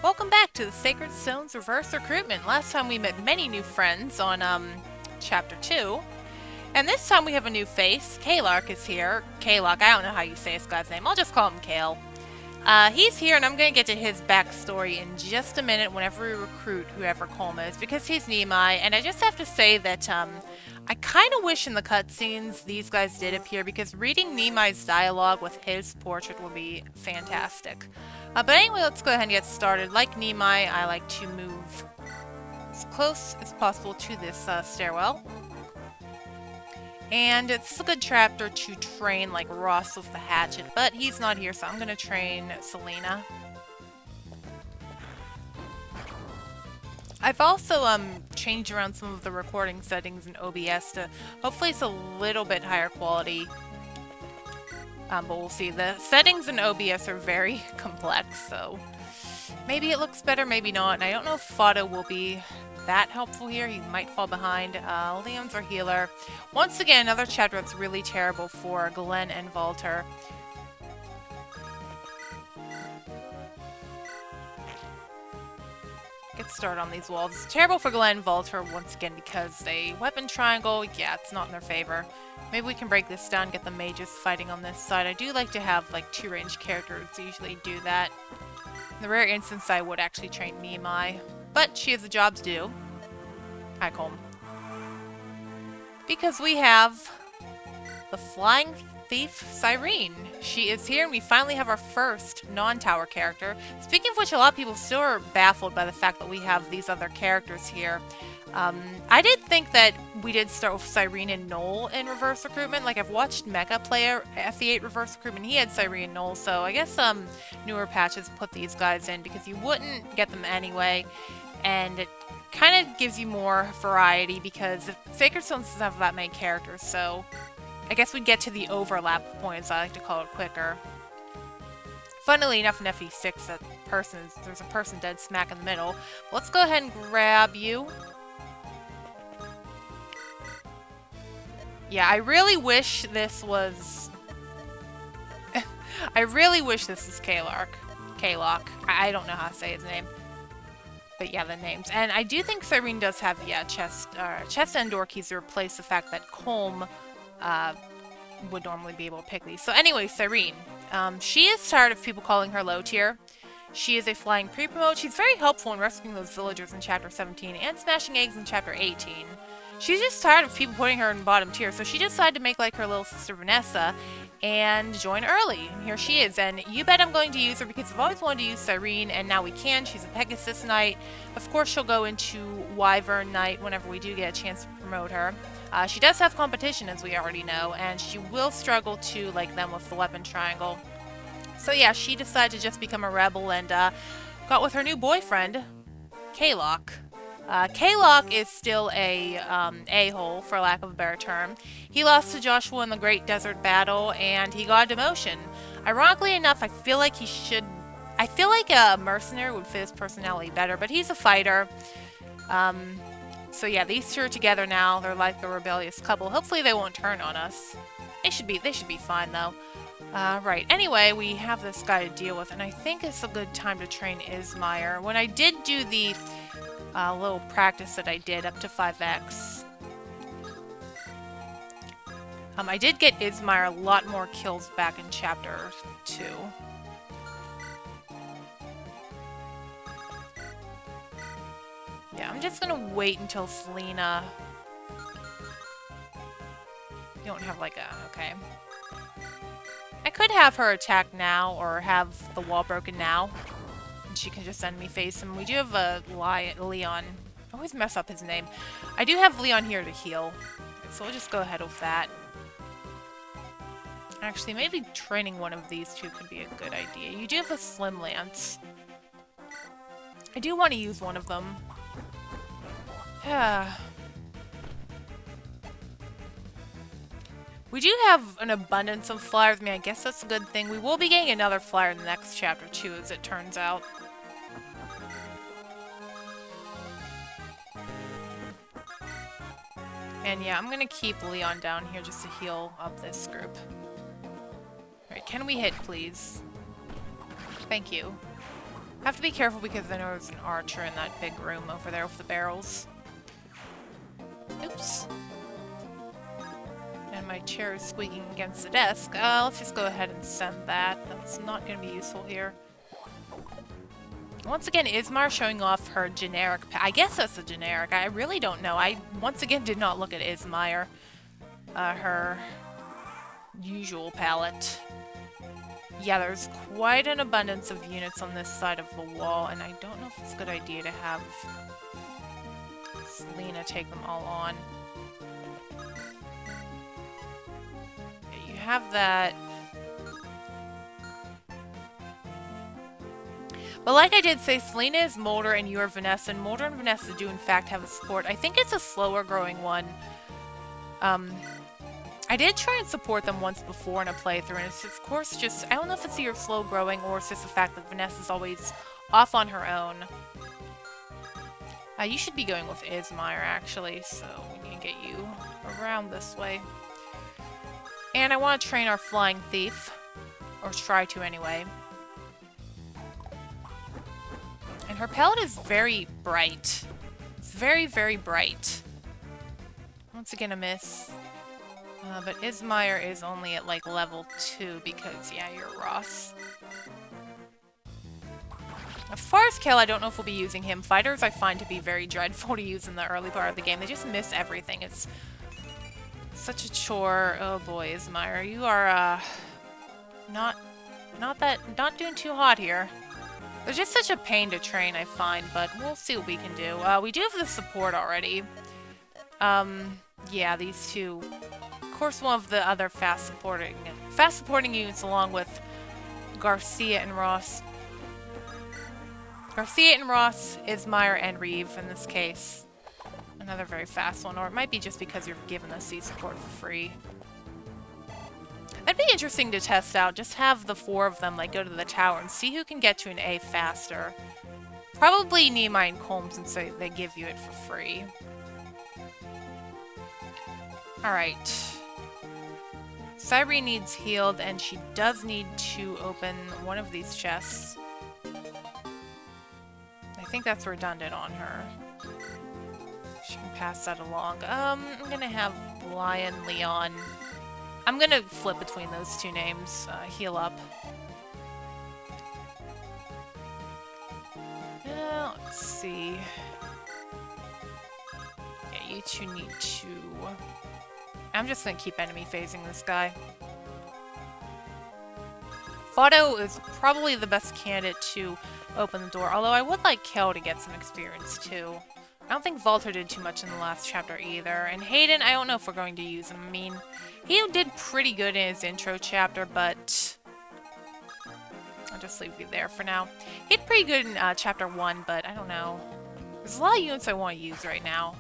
Welcome back to the Sacred Stones Reverse Recruitment. Last time we met many new friends on Chapter 2. And this time we have a new face. Kalark is here. Kalok, I don't know how you say this guy's name. I'll just call him Kale. He's here, and I'm going to get to his backstory in just a minute whenever we recruit whoever Colm is, because he's Nimai, and I just have to say that I kind of wish in the cutscenes these guys did appear, because reading Nimai's dialogue with his portrait would be fantastic. But anyway, let's go ahead and get started. Like Nimai, I like to move as close as possible to this stairwell. And it's a good chapter to train like Ross with the hatchet, but he's not here, so I'm going to train Selena. I've also changed around some of the recording settings in OBS to hopefully it's a little bit higher quality. But we'll see. The settings in OBS are very complex, so maybe it looks better, maybe not. And I don't know if Fado will be that helpful here. He might fall behind. Leon's our healer. Once again, another chapter that's really terrible for Glenn and Walter. Get started on these walls. It's terrible for Glenn and Walter once again because a weapon triangle, yeah, it's not in their favor. Maybe we can break this down, get the mages fighting on this side. I do like to have like two ranged characters usually do that. In the rare instance, I would actually train Nimai, but she has a job to do. Hi, Colm. Because we have the flying thief Syrene. She is here, and we finally have our first non-tower character. Speaking of which, a lot of people still are baffled by the fact that we have these other characters here. I did think that we did start with Syrene and Noel in Reverse Recruitment. Like, I've watched Mecha play FE8 Reverse Recruitment. He had Syrene and Noel, so I guess newer patches put these guys in because you wouldn't get them anyway. And it kind of gives you more variety because Sacred Stones doesn't have that many characters, so I guess we'd get to the overlap point, as I like to call it, quicker. Funnily enough, in FE6, there's a person dead smack in the middle. Let's go ahead and grab you. Yeah, I really wish this was... I really wish this was Kalok. I don't know how to say his name. But yeah, the names. And I do think Syrene does have, yeah, chest and door keys to replace the fact that Colm would normally be able to pick these. So anyway, Syrene. She is tired of people calling her low tier. She is a flying pre-promote. She's very helpful in rescuing those villagers in Chapter 17 and smashing eggs in Chapter 18. She's just tired of people putting her in bottom tier, so she decided to make like her little sister Vanessa and join early. And here she is, and you bet I'm going to use her because I've always wanted to use Syrene, and now we can. She's a Pegasus Knight. Of course, she'll go into Wyvern Knight whenever we do get a chance to promote her. She does have competition, as we already know, and she will struggle to like them with the weapon triangle. So yeah, she decided to just become a rebel and got with her new boyfriend, Kalok. Kalok is still a a-hole, for lack of a better term. He lost to Joshua in the Great Desert Battle, and he got a demotion. Ironically enough, I feel like a mercenary would fit his personality better, but he's a fighter. So yeah, these two are together now. They're like a rebellious couple. Hopefully they won't turn on us. They should be fine though. Right. Anyway, we have this guy to deal with, and I think it's a good time to train Ismire. When I did do the little practice that I did up to 5x. I did get Ismire a lot more kills back in Chapter 2. Yeah, I'm just gonna wait until Selena... You don't have like a... okay. I could have her attack now, or have the wall broken now. She can just send me face him. We do have a Leon. I always mess up his name. I do have Leon here to heal, so we'll just go ahead with that. Actually, maybe training one of these two could be a good idea. You do have a Slim Lance. I do want to use one of them. Yeah. We do have an abundance of flyers. I mean, I guess that's a good thing. We will be getting another flyer in the next chapter, too, as it turns out. And yeah, I'm gonna keep Leon down here just to heal up this group. Alright, can we hit, please? Thank you. Have to be careful because I know there's an archer in that big room over there with the barrels. Oops. And my chair is squeaking against the desk. Let's just go ahead and send that. That's not going to be useful here. Once again, Ismar showing off her generic... I guess that's a generic. I really don't know. I, once again, did not look at Ismar. Her usual palette. Yeah, there's quite an abundance of units on this side of the wall, and I don't know if it's a good idea to have Selena take them all on. Yeah, you have that. But like I did say, Selena is Mulder and you are Vanessa, and Mulder and Vanessa do in fact have a support. I think it's a slower growing one. I did try and support them once before in a playthrough, and it's of course just, I don't know if it's either slow growing or it's just the fact that Vanessa's always off on her own. You should be going with Ismar actually, so we need to get you around this way. And I want to train our flying thief, or try to anyway. And her palette is very bright. It's very, very bright. Once again, a miss. But Ismar is only at, like, level 2 because, yeah, you're Ross. As far as Kale, I don't know if we'll be using him. Fighters I find to be very dreadful to use in the early part of the game. They just miss everything. It's such a chore. Oh boy, Ismar, you are, not doing too hot here. They're just such a pain to train, I find, but we'll see what we can do. We do have the support already. Yeah, these two. Of course, one of the other fast supporting units along with Garcia and Ross. Garcia and Ross, Ismar and Reeve in this case. Another very fast one, or it might be just because you're giving us C support for free. That'd be interesting to test out. Just have the 4 of them like go to the tower and see who can get to an A faster. Probably Nehemiah and Colm, since they give you it for free. Alright. Syrene needs healed, and she does need to open one of these chests. I think that's redundant on her. She can pass that along. I'm gonna have Lion, Leon. I'm gonna flip between those two names. Heal up. Let's see. Yeah, you two need to... I'm just gonna keep enemy phasing this guy. Fado is probably the best candidate to open the door, although I would like Kel to get some experience too. I don't think Volter did too much in the last chapter either, and Hayden, I don't know if we're going to use him. I mean, he did pretty good in his intro chapter, but I'll just leave you there for now. He did pretty good in chapter 1, but I don't know. There's a lot of units I want to use right now.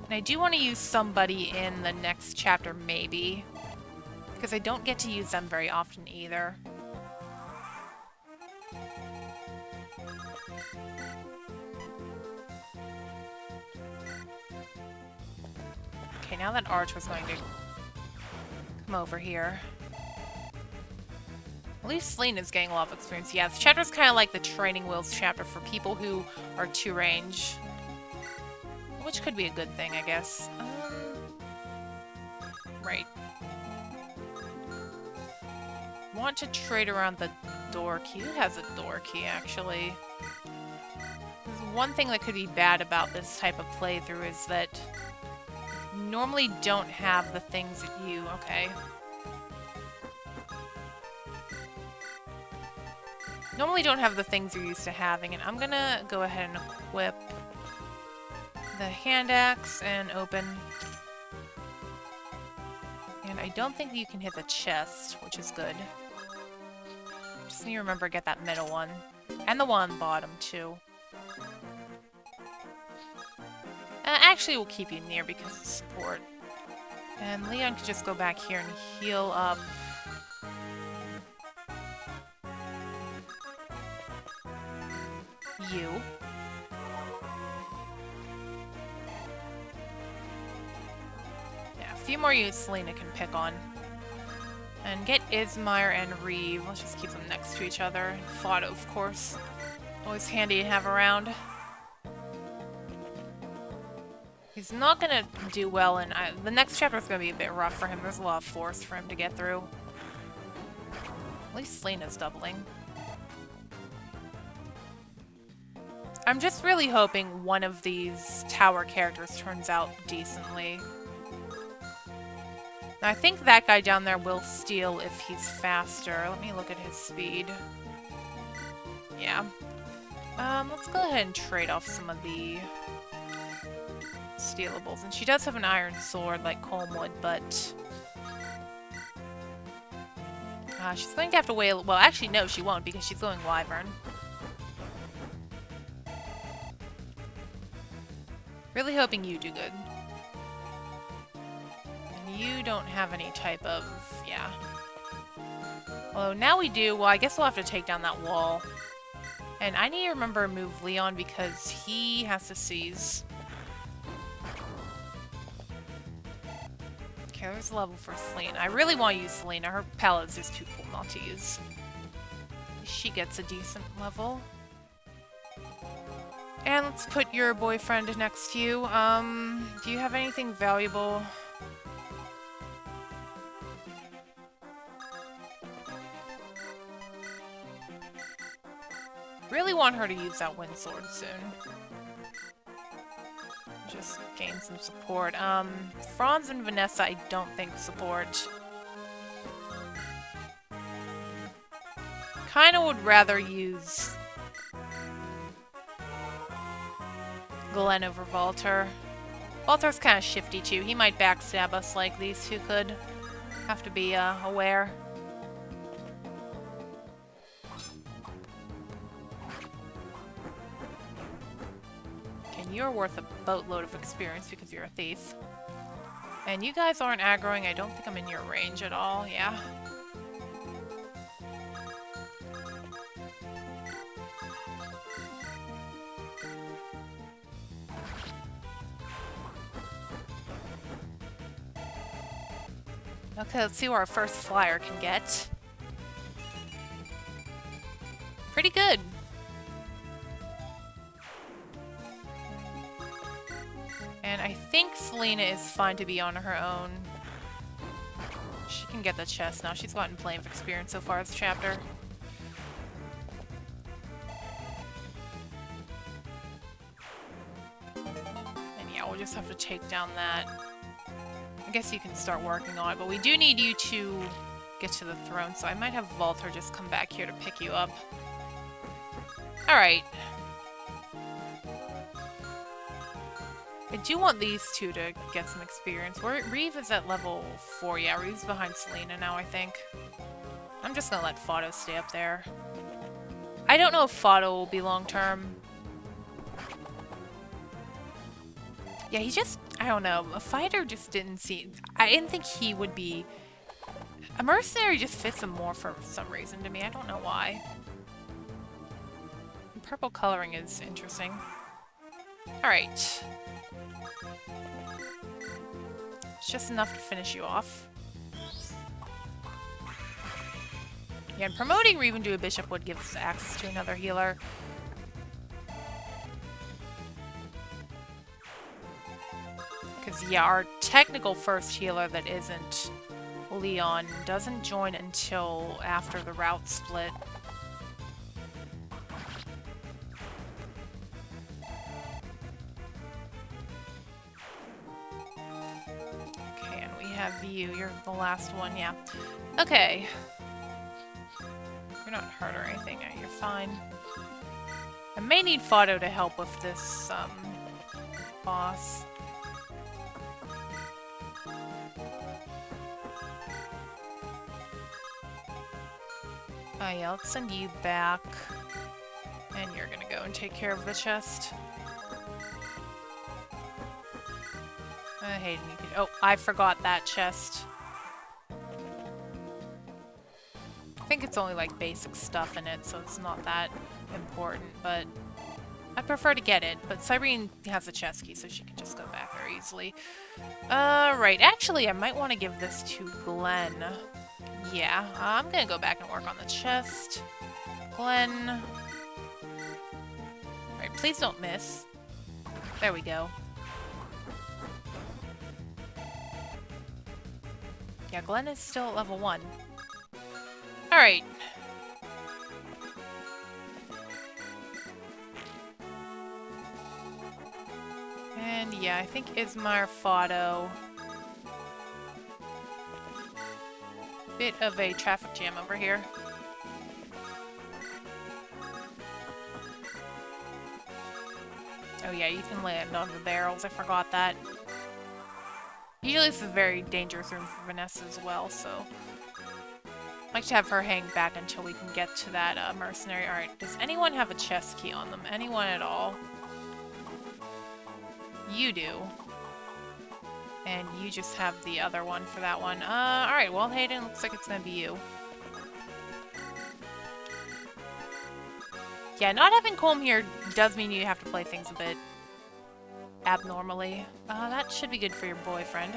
And I do want to use somebody in the next chapter, maybe. Because I don't get to use them very often either. Okay, now that Arch was going to come over here. At least Selena's getting a lot of experience. Yeah, this chapter's kind of like the training wheels chapter for people who are 2-range. Which could be a good thing, I guess. Right. Want to trade around the door key. Who has a door key, actually? There's one thing that could be bad about this type of playthrough is that you normally don't have the things that you... Okay. Normally don't have the things you're used to having, and I'm gonna go ahead and equip the hand axe and open. And I don't think you can hit the chest, which is good. Just need to remember to get that middle one. And the one on the bottom, too. Actually, we'll keep you near because of support. And Leon can just go back here and heal up. You. Yeah, a few more units Selena can pick on. And get Ismar and Reeve. Let's just keep them next to each other. Fado, of course. Always handy to have around. He's not gonna do well, and the next chapter is gonna be a bit rough for him. There's a lot of force for him to get through. At least Selena's doubling. I'm just really hoping one of these tower characters turns out decently. Now, I think that guy down there will steal if he's faster. Let me look at his speed. Yeah. Let's go ahead and trade off some of the stealables. And she does have an iron sword like Colm would, but she's going to have to wait a well, actually, no, she won't, because she's going Wyvern. Really hoping you do good. And you don't have any type of, yeah. Although now we do, well, I guess we'll have to take down that wall. And I need to remember to move Leon because he has to seize. Okay, there's a level for Selena. I really want to use Selena. Her palette's just too cool not to use. She gets a decent level. And let's put your boyfriend next to you. Do you have anything valuable? Really want her to use that wind sword soon. Just gain some support. Franz and Vanessa, I don't think support. Kinda would rather use Glenn over Walter. Walter's kind of shifty too. He might backstab us like these two could. Have to be aware. Okay, you're worth a boatload of experience because you're a thief. And you guys aren't aggroing. I don't think I'm in your range at all. Yeah. Okay, let's see where our first flyer can get. Pretty good. And I think Selena is fine to be on her own. She can get the chest now. She's gotten plenty of experience so far this chapter. And yeah, we'll just have to take down that. I guess you can start working on it, but we do need you to get to the throne, so I might have Walter just come back here to pick you up. Alright. I do want these two to get some experience. Reeve is at level 4. Yeah, Reeve's behind Selena now, I think. I'm just gonna let Fado stay up there. I don't know if Fado will be long-term. Yeah, he just, I don't know, a fighter just didn't seem, I didn't think he would be, a mercenary just fits him more for some reason to me, I don't know why. And purple coloring is interesting. Alright. It's just enough to finish you off. Yeah, and promoting Reeve into a bishop would give us access to another healer. Because, yeah, our technical first healer that isn't Leon doesn't join until after the route split. Okay, and we have you. You're the last one, yeah. Okay. You're not hurt or anything. You're fine. I may need Fado to help with this, boss. Oh yeah, let's send you back. And you're gonna go and take care of the chest. Hayden, you could— oh, I forgot that chest. I think it's only like basic stuff in it, so it's not that important, but I prefer to get it. But Syrene has a chest key, so she can just go back very easily. Right, actually, I might want to give this to Glenn. Yeah, I'm gonna go back and work on the chest. Glenn. Please don't miss. There we go. Yeah, Glenn is still at level 1. Alright. And yeah, I think Ismar Fado. Bit of a traffic jam over here. Oh yeah, you can land on the barrels. I forgot that. Usually this is a very dangerous room for Vanessa as well, so... I like to have her hang back until we can get to that mercenary. Alright, does anyone have a chest key on them? Anyone at all? You do. And you just have the other one for that one. Alright, well, Hayden, looks like it's gonna be you. Yeah, not having Colm here does mean you have to play things a bit abnormally. That should be good for your boyfriend.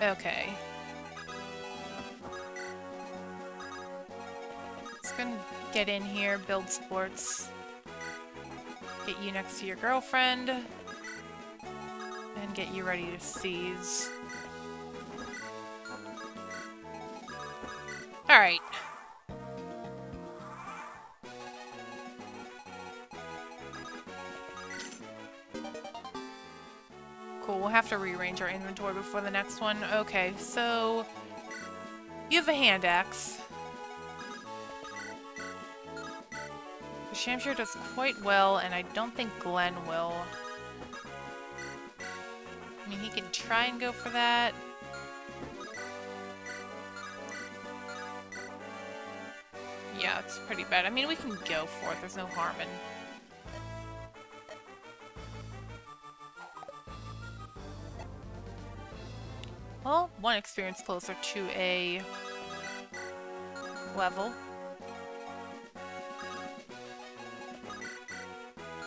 Okay. Just gonna get in here, build sports. Get you next to your girlfriend. And get you ready to seize. Alright. Cool, we'll have to rearrange our inventory before the next one. Okay, so... You have a hand axe. The Shamshire does quite well, and I don't think Glenn will. I mean, he can try and go for that. Yeah, it's pretty bad. I mean, we can go for it. There's no harm in... Well, one experience closer to a level.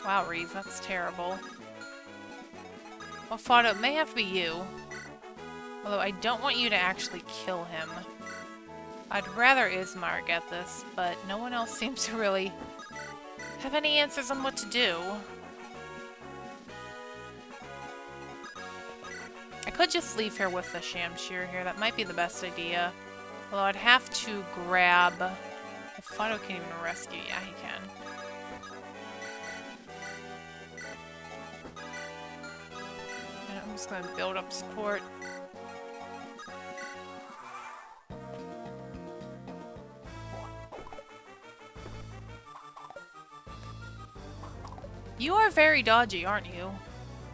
Wow, Reeve, that's terrible. Well, Fado, it may have to be you. Although I don't want you to actually kill him. I'd rather Ismar get this, but no one else seems to really have any answers on what to do. I could just leave her with the Shamshir here. That might be the best idea. Although I'd have to grab... If Fado can even rescue, yeah, he can. And I'm just gonna build up support. You are very dodgy, aren't you,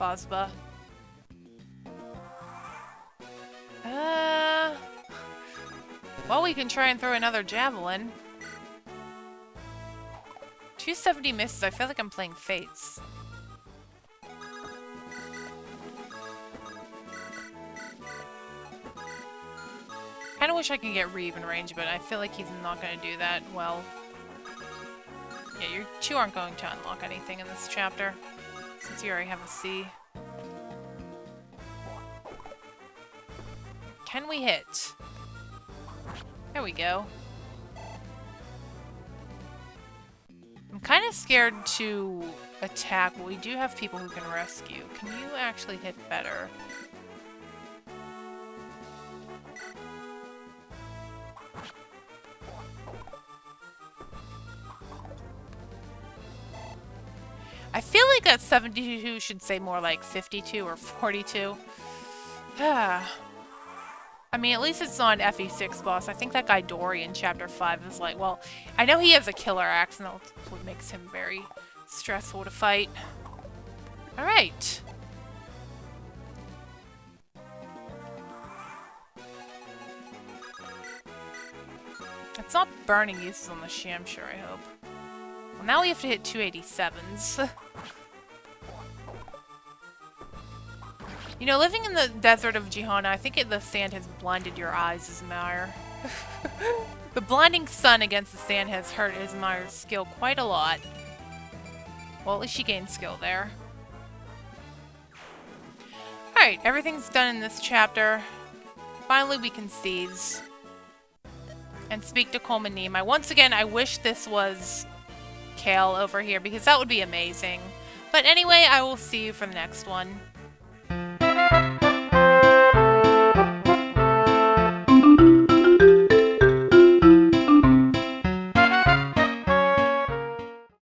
Bosba? Well, we can try and throw another javelin. 270 misses. I feel like I'm playing Fates. Kinda wish I could get Reeve in range, but I feel like he's not gonna do that well. Yeah, you two aren't going to unlock anything in this chapter, since you already have a C. Can we hit? There we go. I'm kind of scared to attack, but we do have people who can rescue. Can you actually hit better? I feel like that 72 should say more like 52 or 42. I mean, at least it's not an FE6 boss. I think that guy Dory in Chapter 5 is like, well, I know he has a killer axe, and that's what makes him very stressful to fight. Alright. It's not burning uses on the Shamshire, I hope. Well, now we have to hit 287s. You know, living in the desert of Jihana, I think the sand has blinded your eyes, Ismar. The blinding sun against the sand has hurt Ismar's skill quite a lot. Well, at least she gained skill there. Alright, everything's done in this chapter. Finally, we can seize. and speak to Colm and Nima. Once again, I wish this was Kale over here because that would be amazing. But anyway, I will see you for the next one.